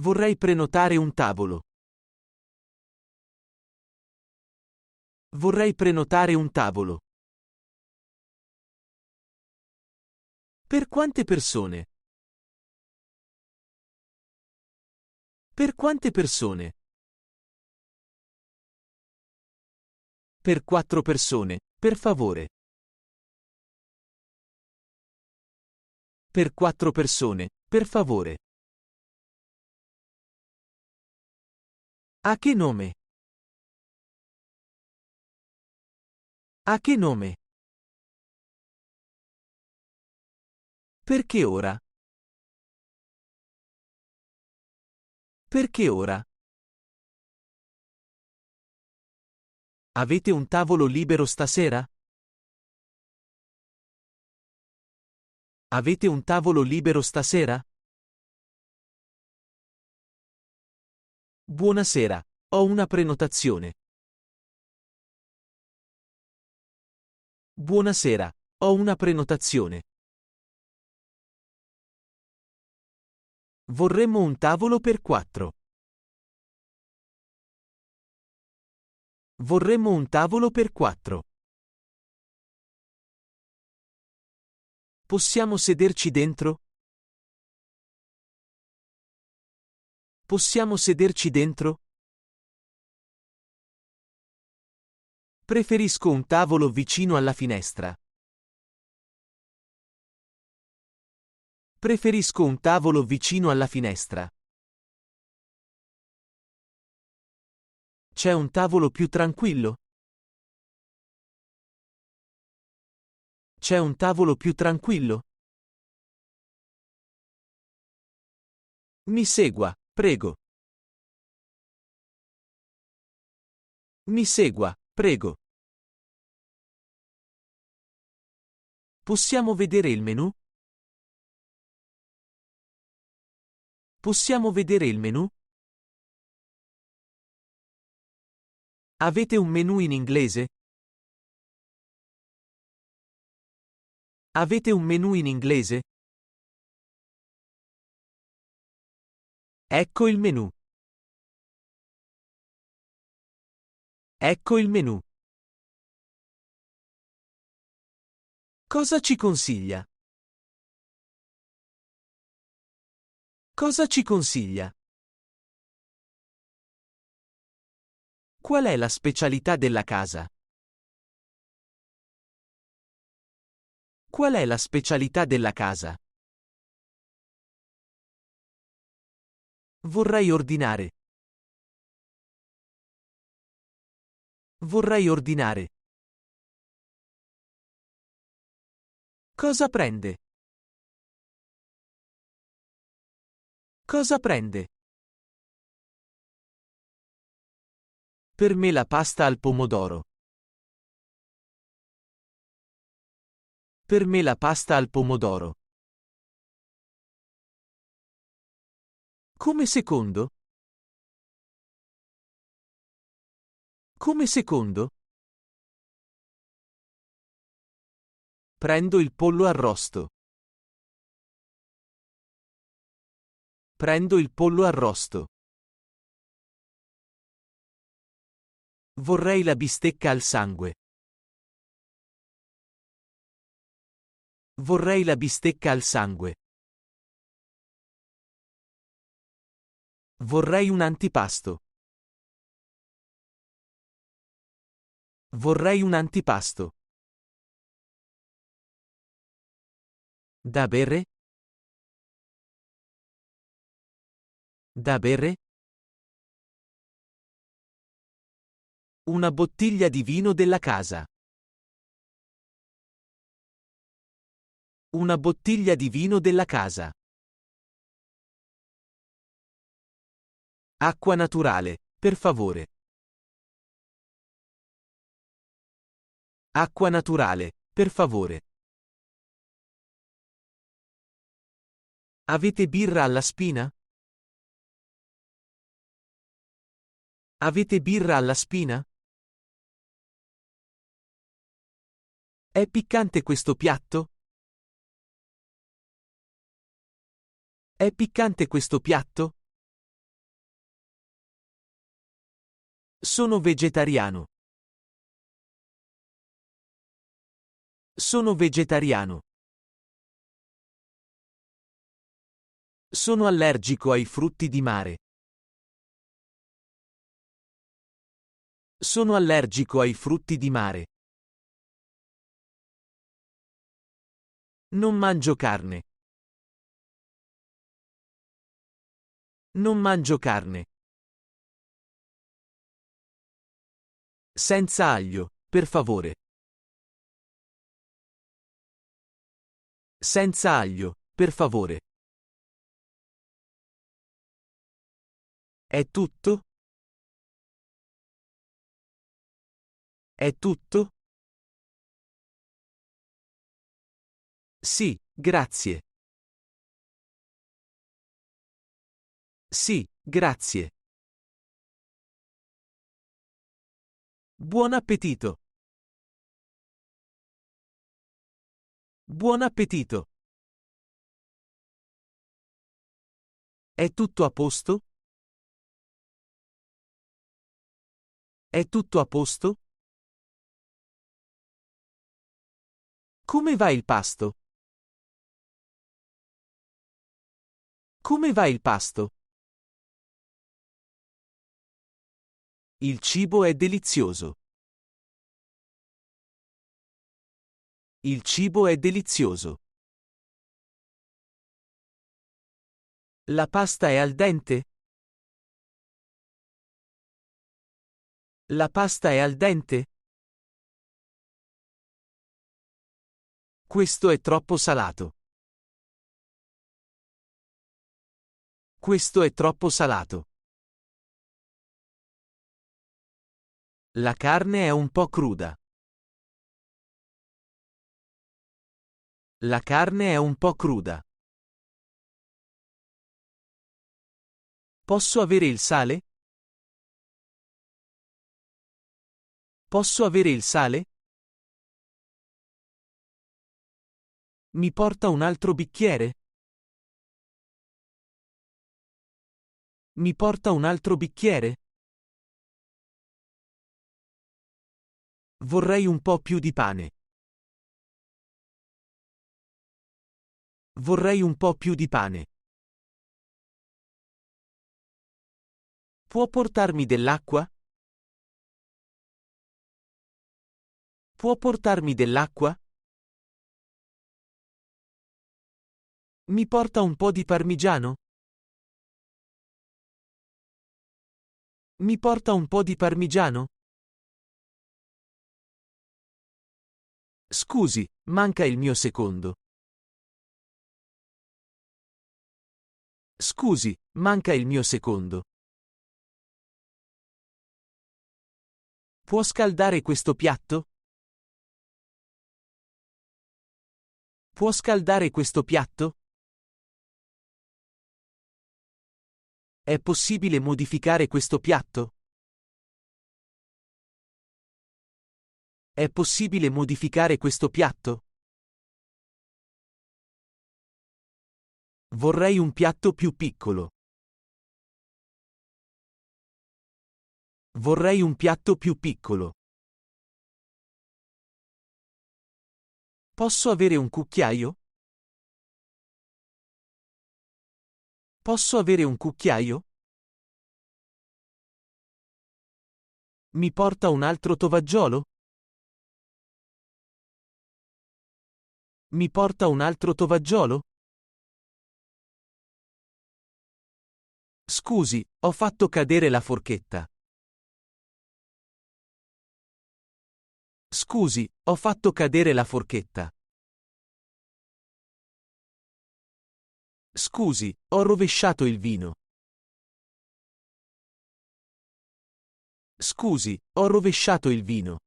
Vorrei prenotare un tavolo. Vorrei prenotare un tavolo. Per quante persone? Per quante persone? Per 4 persone, per favore. Per 4 persone, per favore. A che nome? A che nome? Perché ora? Perché ora? Avete un tavolo libero stasera? Avete un tavolo libero stasera? Buonasera, ho una prenotazione. Buonasera, ho una prenotazione. Vorremmo un tavolo per 4. Vorremmo un tavolo per 4. Possiamo sederci dentro? Possiamo sederci dentro? Preferisco un tavolo vicino alla finestra. Preferisco un tavolo vicino alla finestra. C'è un tavolo più tranquillo? C'è un tavolo più tranquillo? Mi segua, prego. Mi segua, prego. Possiamo vedere il menù? Possiamo vedere il menù? Avete un menù in inglese? Avete un menù in inglese? Ecco il menù. Ecco il menù. Cosa ci consiglia? Cosa ci consiglia? Qual è la specialità della casa? Qual è la specialità della casa? Vorrei ordinare. Vorrei ordinare. Cosa prende? Cosa prende? Per me la pasta al pomodoro. Per me la pasta al pomodoro. Come secondo? Come secondo? Prendo il pollo arrosto. Prendo il pollo arrosto. Vorrei la bistecca al sangue. Vorrei la bistecca al sangue. Vorrei un antipasto. Vorrei un antipasto. Da bere? Da bere? Una bottiglia di vino della casa. Una bottiglia di vino della casa. Acqua naturale, per favore. Acqua naturale, per favore. Avete birra alla spina? Avete birra alla spina? È piccante questo piatto? È piccante questo piatto? Sono vegetariano. Sono vegetariano. Sono allergico ai frutti di mare. Sono allergico ai frutti di mare. Non mangio carne. Non mangio carne. Senza aglio, per favore. Senza aglio, per favore. È tutto? È tutto? Sì, grazie. Sì, grazie. Buon appetito. Buon appetito. È tutto a posto? È tutto a posto? Come va il pasto? Come va il pasto? Il cibo è delizioso. Il cibo è delizioso. La pasta è al dente? La pasta è al dente? Questo è troppo salato. Questo è troppo salato. La carne è un po' cruda. La carne è un po' cruda. Posso avere il sale? Posso avere il sale? Mi porta un altro bicchiere? Mi porta un altro bicchiere? Vorrei un po' più di pane. Vorrei un po' più di pane. Può portarmi dell'acqua? Può portarmi dell'acqua? Mi porta un po' di parmigiano? Mi porta un po' di parmigiano? Scusi, manca il mio secondo. Scusi, manca il mio secondo. Può scaldare questo piatto? Può scaldare questo piatto? È possibile modificare questo piatto? È possibile modificare questo piatto? Vorrei un piatto più piccolo. Vorrei un piatto più piccolo. Posso avere un cucchiaio? Posso avere un cucchiaio? Mi porta un altro tovaggiolo? Mi porta un altro tovaggiolo? Scusi, ho fatto cadere la forchetta. Scusi, ho fatto cadere la forchetta. Scusi, ho rovesciato il vino. Scusi, ho rovesciato il vino.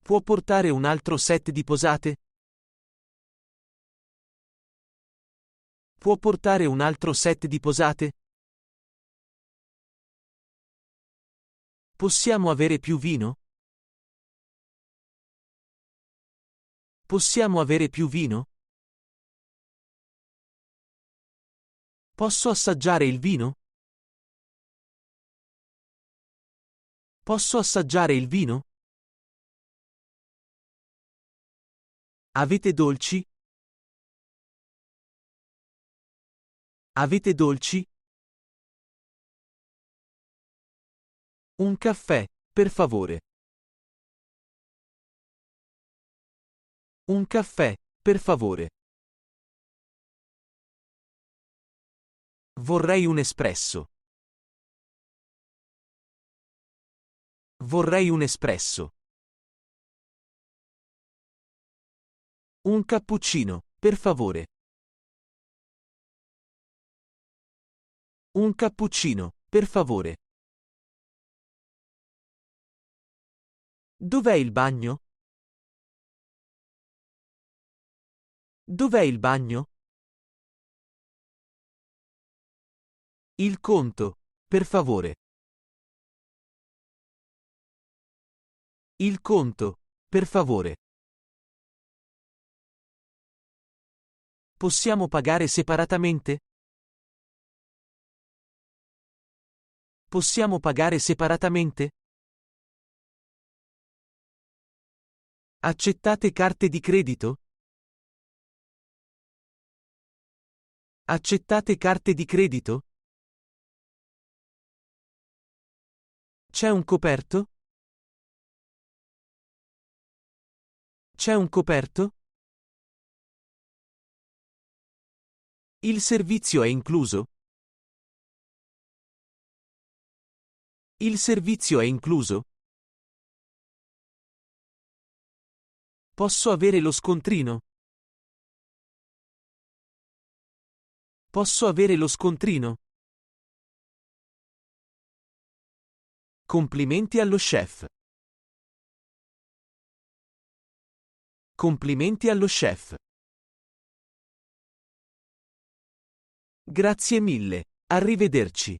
Può portare un altro set di posate? Può portare un altro set di posate? Possiamo avere più vino? Possiamo avere più vino? Posso assaggiare il vino? Posso assaggiare il vino? Avete dolci? Avete dolci? Un caffè, per favore. Un caffè, per favore. Vorrei un espresso. Vorrei un espresso. Un cappuccino, per favore. Un cappuccino, per favore. Dov'è il bagno? Dov'è il bagno? Il conto, per favore. Il conto, per favore. Possiamo pagare separatamente? Possiamo pagare separatamente? Accettate carte di credito? Accettate carte di credito? C'è un coperto? C'è un coperto? Il servizio è incluso? Il servizio è incluso? Posso avere lo scontrino? Posso avere lo scontrino? Complimenti allo chef. Complimenti allo chef. Grazie mille. Arrivederci.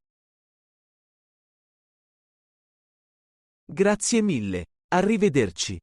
Grazie mille. Arrivederci.